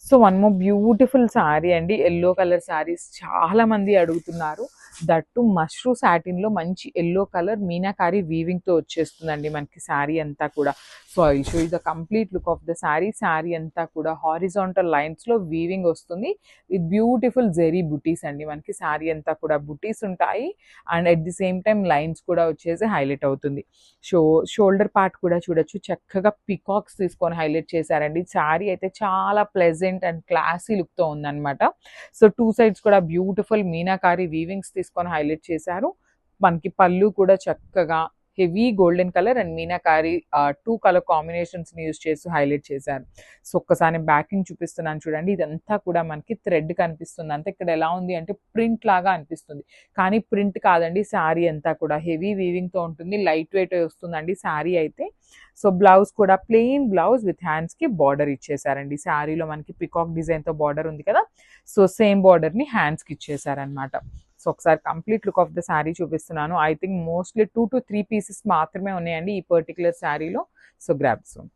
So one more beautiful sari అండి, yellow colour saris చాలా మంది అడుగుతున్నారు. దట్టు మష్రూ సాటిన్లో మంచి ఎల్లో కలర్ మీనాకారి వీవింగ్తో వచ్చేస్తుందండి మనకి శారీ అంతా కూడా. So I show you the complete look of the sari. Sari అంతా కూడా హారిజాంటల్ లైన్స్లో వీవింగ్ వస్తుంది విత్ బ్యూటిఫుల్ జెరీ బుటీస్ అండి. మనకి శారీ అంతా కూడా బుటీస్ ఉంటాయి and at the same time lines కూడా వచ్చేసి హైలైట్ అవుతుంది. షోల్డర్ పార్ట్ కూడా చూడొచ్చు, చక్కగా పికాక్స్ తీసుకొని హైలైట్ చేశారండి. శారీ అయితే చాలా ప్లెజెంట్ అండ్ క్లాసీ లుక్తో ఉందన్నమాట. సో టూ సైడ్స్ కూడా బ్యూటిఫుల్ మీనాకారి వీవింగ్స్ తీసుకొని హైలైట్ చేశారు. మనకి పళ్ళు కూడా చక్కగా heavy golden colour and meenakari 2 colour కాంబినేషన్స్ని యూజ్ చేసి హైలైట్ చేశారు. సో ఒక్కసారి బ్యాకింగ్ చూపిస్తున్నాను చూడండి. ఇదంతా కూడా మనకి థ్రెడ్ కనిపిస్తుంది, అంతే ఇక్కడ ఎలా ఉంది అంటే ప్రింట్ లాగా అనిపిస్తుంది, కానీ ప్రింట్ కాదండి. శారీ అంతా కూడా హెవీ వీవింగ్తో ఉంటుంది, లైట్ వెయిట్ వస్తుందండి శారీ అయితే. సో బ్లౌజ్ కూడా ప్లెయిన్ బ్లౌజ్ విత్ హ్యాండ్స్కి బార్డర్ ఇచ్చేసారండి. శారీలో మనకి పికాక్ డిజైన్తో బార్డర్ ఉంది కదా, సో సేమ్ బార్డర్ని హ్యాండ్స్కి ఇచ్చేసారనమాట. సో ఒకసారి complete look of the sari చూపిస్తున్నాను. I think mostly 2 to 3 pieces మాత్రమే ఉన్నాయండి ఈ పర్టికులర్ శారీలో. So grab soon.